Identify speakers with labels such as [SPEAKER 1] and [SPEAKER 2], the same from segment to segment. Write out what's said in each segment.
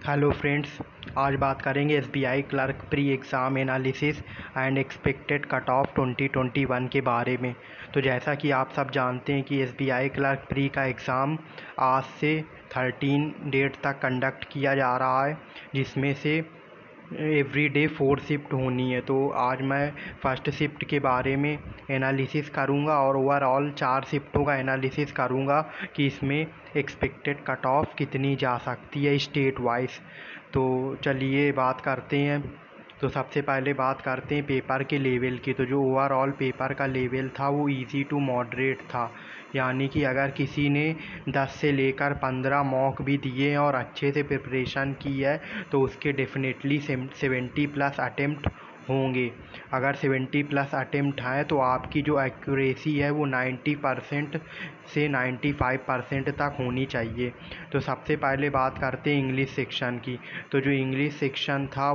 [SPEAKER 1] Hello friends, आज बात करेंगे SBI clerk pre exam analysis and expected cut off 2021 के बारे में। तो जैसा कि आप सब जानते हैं कि एसबीआई क्लर्क प्री का एग्ज़ाम आज से 13 डेट तक कंडक्ट किया जा रहा है, जिसमें से एवरी डे 4 शिफ्ट होनी है। तो आज मैं फ़र्स्ट शिफ्ट के बारे में एनालिसिस करूंगा और ओवरऑल 4 शिफ्टों का एनालिसिस करूंगा कि इसमें एक्सपेक्टेड कट ऑफ कितनी जा सकती है स्टेट वाइज। तो चलिए बात करते हैं। तो सबसे पहले बात करते हैं पेपर के लेवल की। तो जो ओवरऑल पेपर का लेवल था वो इजी टू मॉडरेट था, यानी कि अगर किसी ने 10 से लेकर 15 मॉक भी दिए हैं और अच्छे से प्रिपरेशन की है तो उसके डेफिनेटली 70+ अटेम्प्ट होंगे। अगर 70+ अटेम्प्ट हैं तो आपकी जो एक्यूरेसी है वो 90% से 95% तक होनी चाहिए। तो सबसे पहले बात करते हैं इंग्लिश सेक्शन की। तो जो इंग्लिश सेक्शन था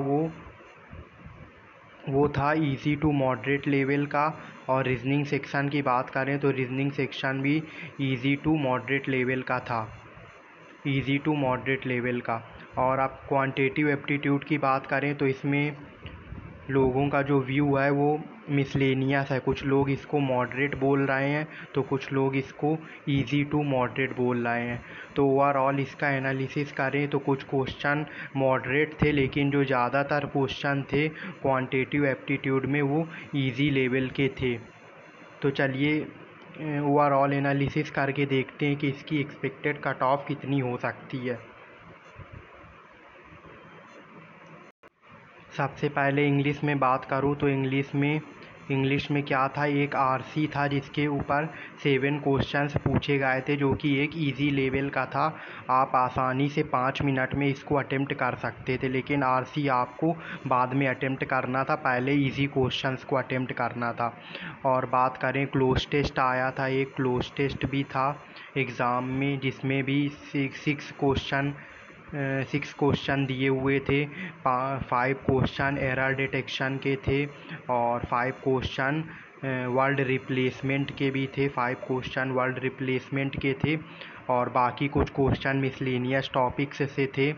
[SPEAKER 1] वो था इजी टू मॉडरेट लेवल का, और रीजनिंग सेक्शन की बात करें तो रीजनिंग सेक्शन भी इजी टू मॉडरेट लेवल का था, इजी टू मॉडरेट लेवल का। और अब क्वांटिटेटिव एप्टीट्यूड की बात करें तो इसमें लोगों का जो व्यू है वो मिसलेनियस है। कुछ लोग इसको मॉडरेट बोल रहे हैं तो कुछ लोग इसको इजी टू मॉडरेट बोल रहे हैं। तो ओवरऑल इसका एनालिसिस करें तो कुछ क्वेश्चन मॉडरेट थे, लेकिन जो ज़्यादातर क्वेश्चन थे क्वांटिटेटिव एप्टीट्यूड में वो इजी लेवल के थे। तो चलिए ओवरऑल एनालिसिस करके देखते हैं कि इसकी एक्सपेक्टेड कट ऑफ कितनी हो सकती है। सबसे पहले इंग्लिश में बात करूँ तो इंग्लिश में क्या था, एक आरसी था जिसके ऊपर 7 क्वेश्चंस पूछे गए थे, जो कि एक इजी लेवल का था। आप आसानी से 5 मिनट में इसको अटेम्प्ट कर सकते थे, लेकिन आरसी आपको बाद में अटेम्प्ट करना था, पहले इजी क्वेश्चंस को अटेम्प्ट करना था। और बात करें क्लोज टेस्ट आया था, एक क्लोज टेस्ट भी था एग्ज़ाम में, जिसमें भी 6 क्वेश्चन दिए हुए थे। 5 क्वेश्चन एरर डिटेक्शन के थे और 5 क्वेश्चन वर्ड रिप्लेसमेंट के भी थे, 5 क्वेश्चन वर्ड रिप्लेसमेंट के थे, और बाकी कुछ क्वेश्चन मिसलेनियस टॉपिक्स से थे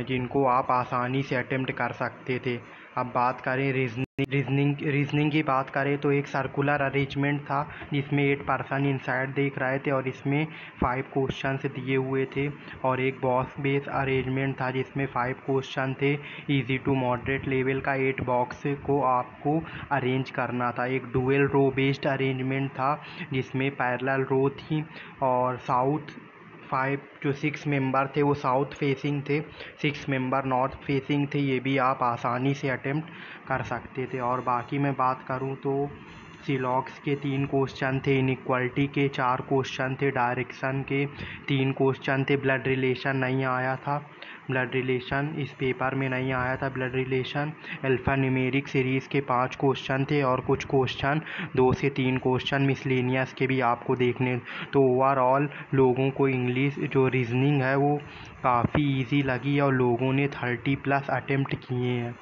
[SPEAKER 1] जिनको आप आसानी से अटेम्प्ट कर सकते थे। अब बात करें रीजनिंग की बात करें तो एक सर्कुलर अरेंजमेंट था जिसमें 8 पर्सन इनसाइड देख रहे थे और इसमें 5 क्वेश्चंस दिए हुए थे, और एक बॉक्स बेस्ड अरेंजमेंट था जिसमें 5 क्वेश्चन थे इजी टू मॉडरेट लेवल का। 8 बॉक्स को आपको अरेंज करना था। एक डुअल रो बेस्ड अरेंजमेंट था जिसमें पैरेलल रो थी, और साउथ 5 जो 6 मेंबर थे वो साउथ फेसिंग थे, 6 मेंबर नॉर्थ फेसिंग थे। ये भी आप आसानी से अटेम्प्ट कर सकते थे। और बाकी मैं बात करूँ तो सिलॉक्स के 3 क्वेश्चन थे, इनइक्वालिटी के 4 क्वेश्चन थे, डायरेक्शन के 3 क्वेश्चन थे, ब्लड रिलेशन नहीं आया था, ब्लड रिलेशन इस पेपर में नहीं आया था blood relation. Alpha numeric series के 5 क्वेश्चन थे और कुछ क्वेश्चन 2 से 3 क्वेश्चन मिसलेनियस के भी आपको देखने। तो ओवरऑल लोगों को इंग्लिश जो रीजनिंग है वो काफ़ी इजी लगी और लोगों ने 30+ अटेम्प्ट किए हैं,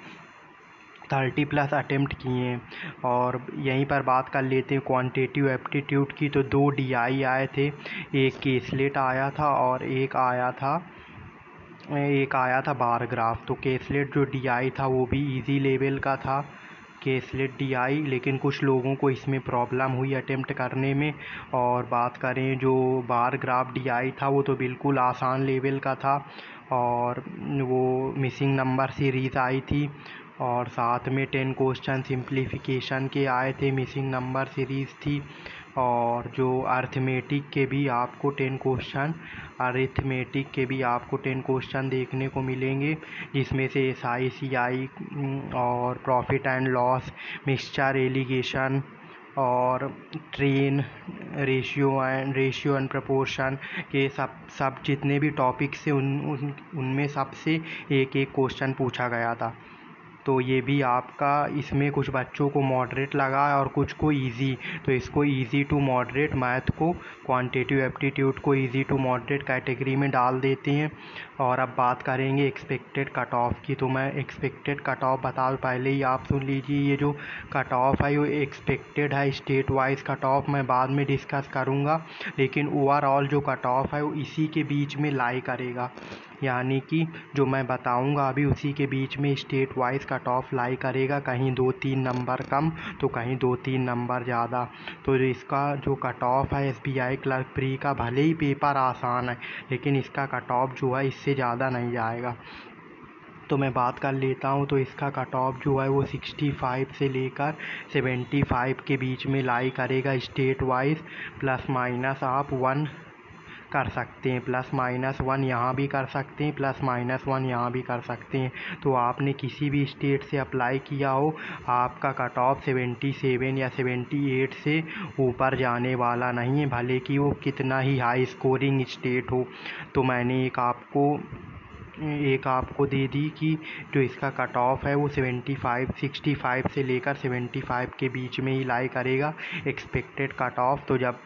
[SPEAKER 1] 30+ अटेम्प्ट किए हैं। और यहीं पर बात कर लेते हैं क्वांटिटेटिव एप्टीट्यूड की। तो 2 डीआई आए थे, एक केसलेट आया था और एक आया था बार ग्राफ। तो केसलेट जो डीआई था वो भी इजी लेवल का था, केसलेट डीआई, लेकिन कुछ लोगों को इसमें प्रॉब्लम हुई अटेम्प्ट करने में। और बात करें जो बार ग्राफ डीआई था वो तो बिल्कुल आसान लेवल का था, और वो मिसिंग नंबर सीरीज़ आई थी, और साथ में 10 क्वेश्चन सिंप्लीफिकेशन के आए थे, मिसिंग नंबर सीरीज़ थी। और जो अर्थमेटिक के भी आपको 10 क्वेश्चन देखने को मिलेंगे, जिसमें से SICI और profit and loss, mixture allegation और ट्रेन रेशियो एंड प्रपोर्शन के सब जितने भी टॉपिक्स थे उनमें सबसे एक क्वेश्चन पूछा गया था। तो ये भी आपका इसमें कुछ बच्चों को मॉडरेट लगा और कुछ को इजी। तो इसको इजी टू मॉडरेट, मैथ को क्वांटिटेटिव एप्टीट्यूड को इजी टू मॉडरेट कैटेगरी में डाल देते हैं। और अब बात करेंगे एक्सपेक्टेड कट ऑफ की। तो मैं एक्सपेक्टेड कट ऑफ बता दूँ, पहले ही आप सुन लीजिए। ये जो कट ऑफ है वो एक्सपेक्टेड है, स्टेट वाइज कट ऑफ मैं बाद में डिस्कस करूँगा, लेकिन ओवरऑल जो कट ऑफ है वो इसी के बीच में लाई करेगा। यानी कि जो मैं बताऊंगा अभी उसी के बीच में स्टेट वाइज कट ऑफ लाई करेगा, कहीं 2-3 नंबर कम तो कहीं 2-3 नंबर ज़्यादा। तो इसका जो कट ऑफ है SBI क्लर्क प्री का, भले ही पेपर आसान है लेकिन इसका कट ऑफ जो है इससे ज़्यादा नहीं जाएगा। तो मैं बात कर लेता हूँ। तो इसका कट ऑफ जो है वो 65 से लेकर 75 के बीच में लाई करेगा स्टेट वाइज। प्लस माइनस आप 1 कर सकते हैं, +-1 यहाँ भी कर सकते हैं, +-1 यहाँ भी कर सकते हैं। तो आपने किसी भी स्टेट से अप्लाई किया हो, आपका कट ऑफ 77 या 78 से ऊपर जाने वाला नहीं है, भले कि वो कितना ही हाई स्कोरिंग स्टेट हो। तो मैंने एक आपको दे दी कि जो इसका कट ऑफ है वो 65 से लेकर 75 के बीच में ही लाई करेगा एक्सपेक्टेड कट ऑफ। तो जब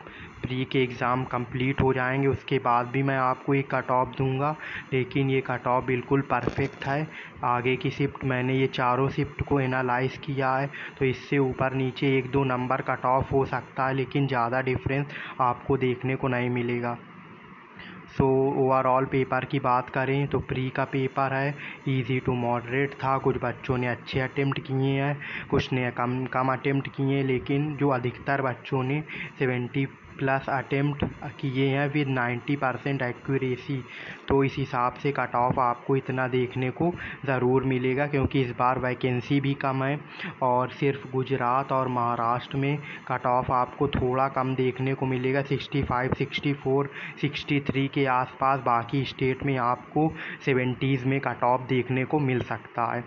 [SPEAKER 1] प्री के एग्ज़ाम कंप्लीट हो जाएंगे उसके बाद भी मैं आपको एक कट ऑफ दूंगा, लेकिन ये कट ऑफ बिल्कुल परफेक्ट है। आगे की शिफ्ट मैंने ये चारों शिफ्ट को एनालाइज़ किया है, तो इससे ऊपर नीचे 1-2 नंबर कट ऑफ हो सकता है, लेकिन ज़्यादा डिफरेंस आपको देखने को नहीं मिलेगा। सो ओवरऑल पेपर की बात करें तो प्री का पेपर है इजी टू मॉडरेट था। कुछ बच्चों ने अच्छे अटेम्प्ट किए हैं, कुछ ने कम अटेम्प्ट किए हैं, लेकिन जो अधिकतर बच्चों ने 70+ अटेम्प्ट किए हैं विद 90% एक्यूरेसी। तो इस हिसाब से कट ऑफ आपको इतना देखने को ज़रूर मिलेगा, क्योंकि इस बार वैकेंसी भी कम है और सिर्फ गुजरात और महाराष्ट्र में कट ऑफ आपको थोड़ा कम देखने को मिलेगा, 65, 64, 63 के आसपास। बाकी स्टेट में आपको 70s में कट ऑफ देखने को मिल सकता है।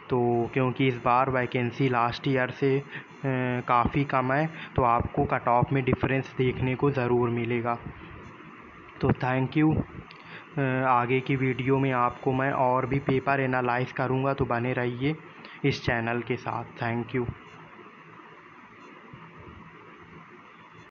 [SPEAKER 1] तो क्योंकि इस बार वैकेंसी लास्ट ईयर से काफ़ी कम है, तो आपको कट ऑफ में डिफरेंस देखने को ज़रूर मिलेगा। तो थैंक यू। आगे की वीडियो में आपको मैं और भी पेपर एनालाइज़ करूँगा, तो बने रहिए इस चैनल के साथ। Thank you.